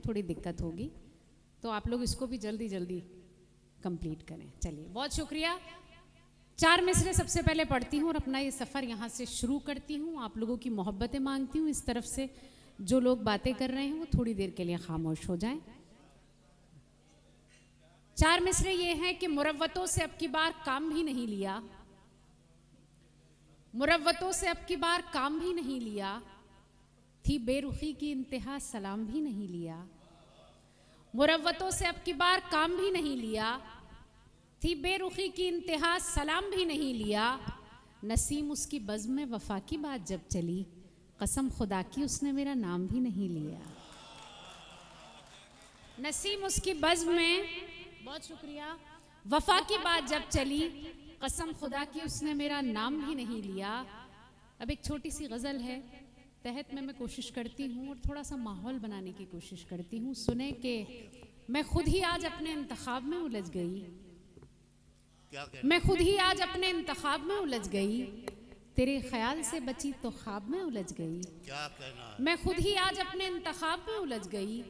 तो थोड़ी दिक्कत होगी, तो आप लोग इसको भी जल्दी जल्दी कंप्लीट करें। चलिए, बहुत शुक्रिया। 4 मिसरे सबसे पहले पढ़ती हूँ और अपना ये सफ़र यहाँ से शुरू करती हूँ। आप लोगों की मोहब्बतें मांगती हूँ इस तरफ से, जो लोग बातें कर रहे हैं वो थोड़ी देर के लिए खामोश हो जाएं। 4 मिसरे ये हैं कि मुरव्वतों से अब की बार काम भी नहीं लिया, मुरव्वतों से अब की बार काम भी नहीं लिया, थी बेरुखी की इंतहा सलाम भी नहीं लिया। मुरव्वतों से अब की बार काम भी नहीं लिया, थी बेरुखी की इंतहा सलाम भी नहीं लिया। नसीम उसकी बज़्म में वफा की बात जब चली, कसम खुदा की उसने मेरा नाम भी नहीं लिया। नसीम उसकी बज़्म में, बहुत शुक्रिया, वफा की बात जब चली, कसम खुदा की उसने मेरा नाम भी नहीं लिया। अब एक छोटी सी गज़ल है, तहत में मैं कोशिश करती हूँ और थोड़ा सा माहौल बनाने की कोशिश करती हूँ। सुने कि मैं खुद ही आज अपने इंतखाब में उलझ गई, मैं खुद ही आज अपने इंतखाब में उलझ गई, तेरे ख्याल से बची तो ख्वाब में उलझ गई। क्या कहना है? मैं खुद ही आज अपने इंतखाब में उलझ गई,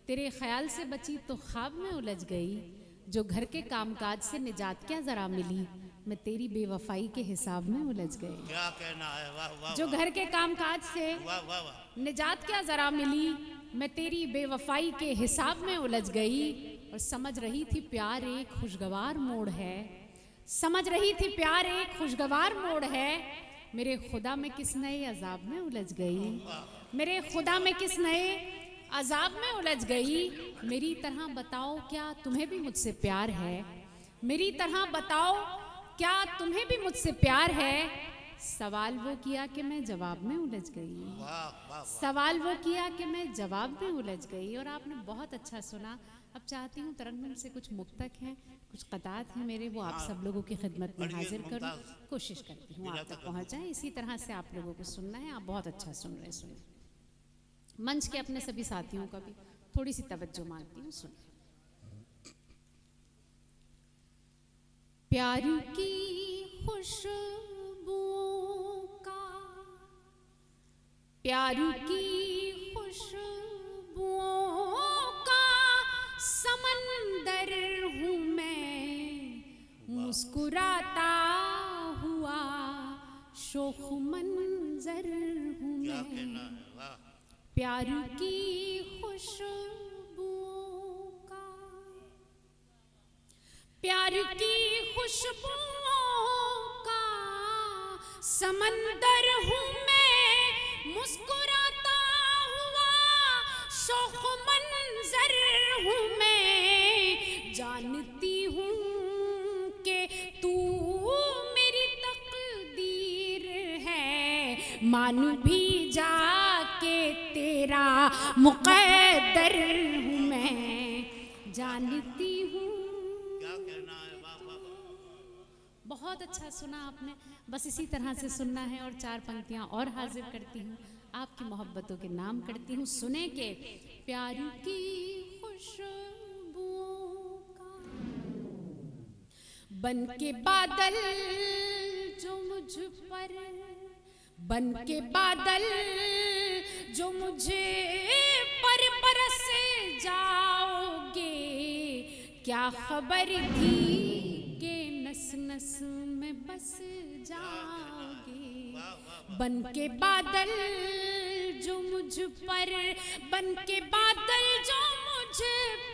तेरे ख्याल से बची तो ख्वाब में उलझ गई। जो घर के कामकाज से निजात क्या जरा मिली, मैं तेरी बेवफाई के हिसाब में उलझ गई। क्या कहना है? वाह वाह जो घर के कामकाज से वाह वाह वाह। निजात क्या जरा मिली, मैं तेरी बेवफाई के हिसाब में उलझ गई। और समझ रही थी प्यार एक खुशगवार मोड़ है, समझ रही थी प्यार एक खुशगवार मोड़ है, मेरे खुदा में किस नए अजाब में उलझ गई, मेरे खुदा में किस नए अजाब में उलझ गई। मेरी तरह बताओ क्या तुम्हें भी मुझसे प्यार है, मेरी तरह बताओ क्या तुम्हें भी मुझसे प्यार है। सवाल वो किया कि मैं जवाब में उलझ गई, वाह वाह। सवाल वो किया कि मैं जवाब में उलझ गई। और आपने बहुत अच्छा सुना। अब चाहती हूँ तरन्नुम से कुछ मुक्तक हैं, कुछ कतात हैं मेरे, वो आप सब लोगों की खिदमत में हाजिर करूँ, कोशिश करती हूँ आप तक पहुँच जाए। इसी तरह से आप लोगों को सुनना है, आप बहुत अच्छा सुन रहे, सुने। मंच के अपने सभी साथियों का भी थोड़ी सी तवज्जो मांगती हूँ, सुन। प्यार की खुशबुओं का, प्यार की खुशबुओं का समंदर हूँ मैं, मुस्कुराता हुआ शोख मंजर हूँ क्या मैं। कहना है? वाह। प्यार की खुशबुओं का, प्यार की खुशबुओं का समंदर हूँ मैं, मुस्कुराता हुआ शोख मंजर हूँ मैं। जानती हूँ कि तू मेरी तकदीर है, मान भी जा के तेरा मुक़द्दर हूँ मैं। जानती हूँ। क्या कहना है? वाह वाह वाह। बहुत अच्छा सुना आपने, बस इसी तरह से सुनना है। और 4 पंक्तियाँ और हाजिर करती हूँ, आपकी मोहब्बतों के नाम करती हूँ। सुने के प्यार की खुशबुओं का, बन के बादल जो मुझ पर, बन के बादल जो मुझे पर बरस जाओगे, क्या खबर थी कि नस नस में बस जाओगे। बन के बादल जो मुझ पर, बन के बादल जो मुझ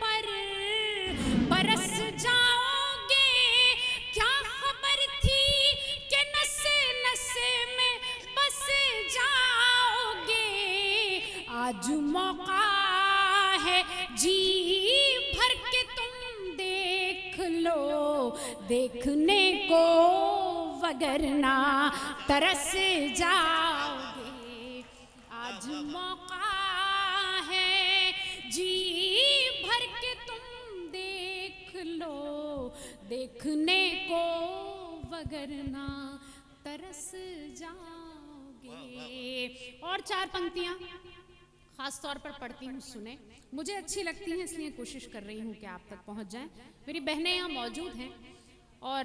पर बरस जाओगे, क्या खबर थी कि नसे नसे में बस जाओगे। आज मौका है जी भर के तुम देख लो, देखने को वगरना तरस जाओगे। आज मौका है जी भर के तुम देख लो, देखने को वगरना तरस जाओगे। और 4 पंक्तियाँ खास तौर पर पढ़ती हूँ, सुने। मुझे अच्छी लगती हैं इसलिए कोशिश कर रही हूँ कि आप तक पहुँच जाएं। मेरी बहनें यहाँ मौजूद हैं और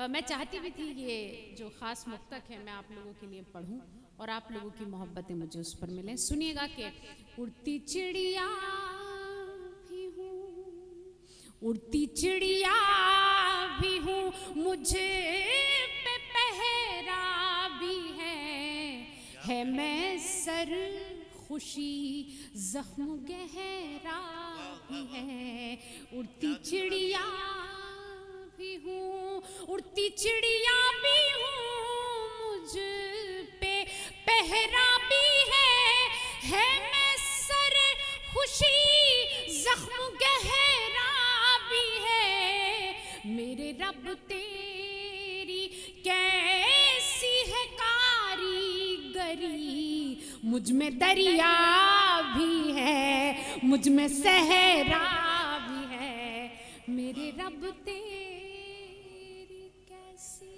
मैं चाहती भी थी ये जो ख़ास मुक्तक है मैं आप लोगों के लिए पढ़ूँ और आप लोगों की मोहब्बतें मुझे उस पर मिलें। सुनिएगा कि उड़ती चिड़िया उड़ती चिड़िया भी हूँ, मुझे पे पहरा भी है मैं सर खुशी जख्म गहरा भी है। उड़ती चिड़िया भी हूँ, उड़ती चिड़िया भी हूँ, मुझ पे पहरा भी है मैं सर खुशी जख्म गहरा भी है। मेरे रब तेरी कैसी है कारीगरी, मुझ में दरिया भी है, मुझ में सहरा भी है। मेरे रब तेरी कैसी।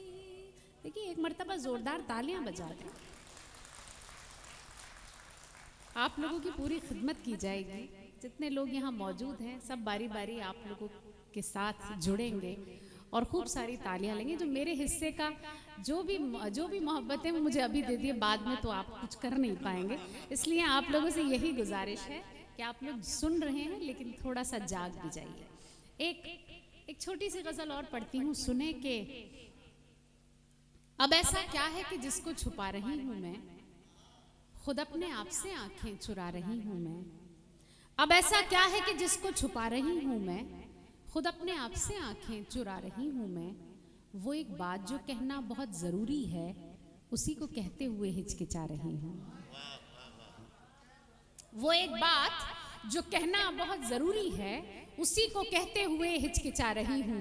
देखिए एक मर्तबा जोरदार तालियां बजा दें। आप लोगों की पूरी खिदमत की जाएगी। जितने लोग यहाँ मौजूद हैं सब बारी बारी आप लोगों के साथ जुड़ेंगे और खूब सारी तालियां लेंगे। जो मेरे हिस्से का जो भी मोहब्बत है वो मुझे अभी दे दिए, बाद में तो आप कुछ कर नहीं पाएंगे। इसलिए आप लोगों से यही गुजारिश है कि आप लोग सुन रहे हैं लेकिन थोड़ा सा जाग भी जाइए। एक छोटी सी गजल और पढ़ती हूँ, सुने के। अब ऐसा क्या है कि जिसको छुपा रही हूँ मैं, खुद अपने आप से आंखें चुरा रही हूँ मैं। अब ऐसा क्या है कि जिसको छुपा रही हूँ मैं, खुद अपने आप से आंखें चुरा रही हूँ मैं। वो एक बात जो कहना बहुत जरूरी है, उसी को कहते हुए हिचकिचा रही हूँ। वो एक बात जो कहना बहुत जरूरी है, उसी को कहते हुए हिचकिचा रही हूँ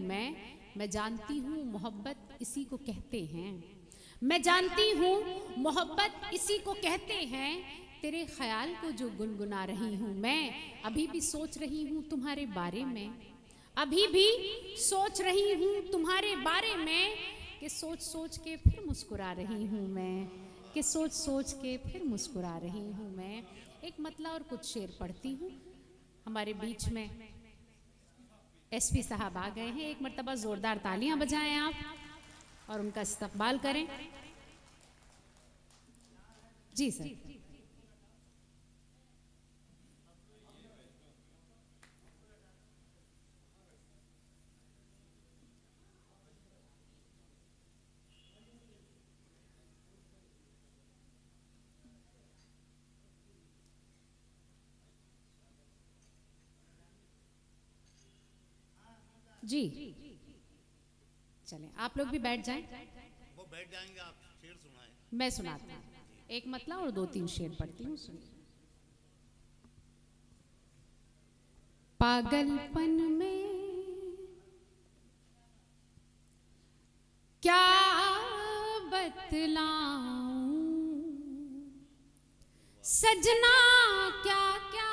मैं जानती हूँ मोहब्बत इसी को कहते हैं, मैं जानती हूँ मोहब्बत इसी को कहते हैं। तेरे ख्याल को जो गुनगुना रही हूँ मैं, अभी भी सोच रही हूँ तुम्हारे बारे में, अभी भी सोच रही हूँ तुम्हारे बारे में। कि सोच सोच के फिर मुस्कुरा रही हूँ मैं, कि सोच सोच के फिर मुस्कुरा रही हूँ मैं। एक मतला और कुछ शेर पढ़ती हूँ। हमारे बीच में एसपी साहब आ गए हैं, एक मर्तबा जोरदार तालियां बजाएं आप और उनका इस्तकबाल करें। जी सर। जी चलें, आप लोग भी बैठ जाएं। वो बैठ जाएंगे, आप शेर सुनाएं। मैं सुनाती हूँ, एक मतला और 2-3 शेर पढ़ती हूँ, सुनिए। पागलपन में क्या बतलाऊं सजना, क्या क्या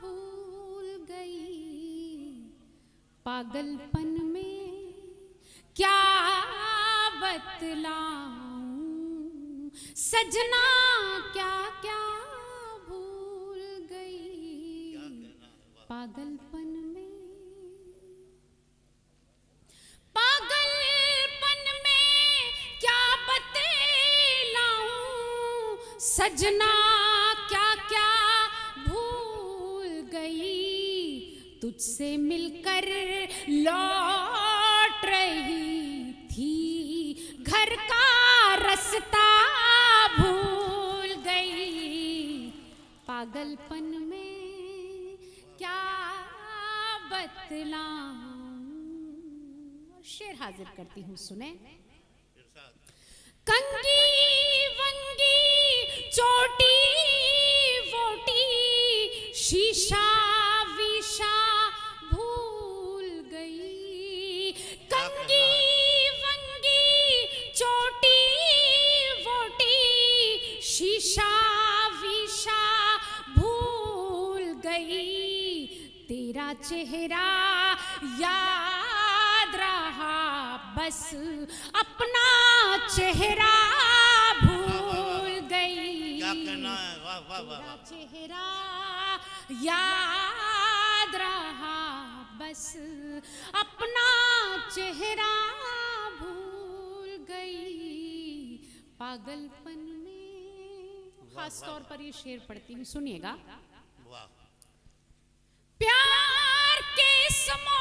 भूल गई। पागलपन में क्या बतलाऊं सजना, क्या क्या भूल गई। पागलपन में, पागलपन में क्या बतलाऊं सजना, क्या क्या भूल गई। तुझसे मिलकर लौट रही थी, घर का रास्ता भूल गई। पागलपन में क्या बतलाऊं। शेर हाजिर करती हूँ, सुने। कंगी वंगी चोटी वोटी, शीशा वीशा भूल गई। कंगी वंगी चोटी वोटी, शीशा वीशा भूल गई। तेरा चेहरा याद रहा, बस अपना चेहरा भूल गई। क्या कहना है, वाह वाह वाह। तेरा चेहरा याद रहा, बस अपना चेहरा भूल गई। पागलपन में, खास तौर पर ये शेर पढ़ती हूँ, सुनिएगा। वाह। प्यार के समो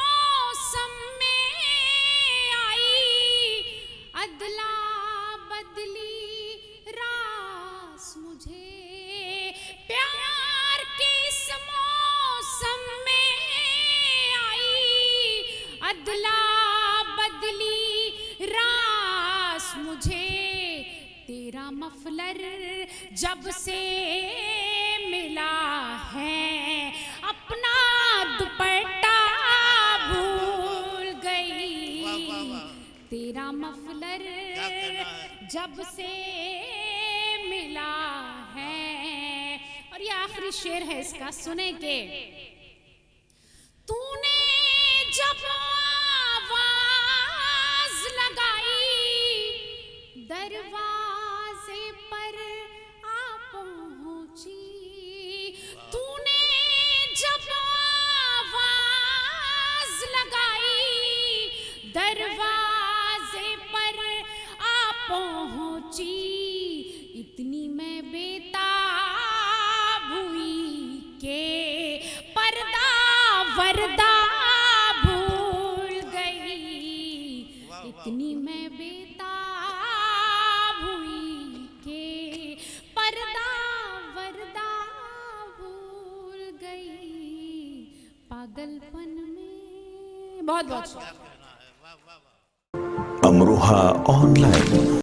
अदला बदली रास मुझे तेरा मफलर जब से मिला है, अपना दुपट्टा भूल गई, वाह, वाह, वाह। तेरा मफलर क्या कहना है? जब से मिला है। और ये आखिरी शेर है इसका, सुने के तूने जब आवाज लगाई दरवाजे पर आ पहुंची, तूने जब आवाज लगाई दरवाजे पर आ पहुंची, इतनी मैं बेताब हुई के पर्दा वर्दा भूल गई, इतनी मैं बेताब हुई के पर्दा वर्दा भूल गई, पागलपन में। बहुत बहुत क्या कहना है? वाह वाह वाह। अमरोहा ऑनलाइन।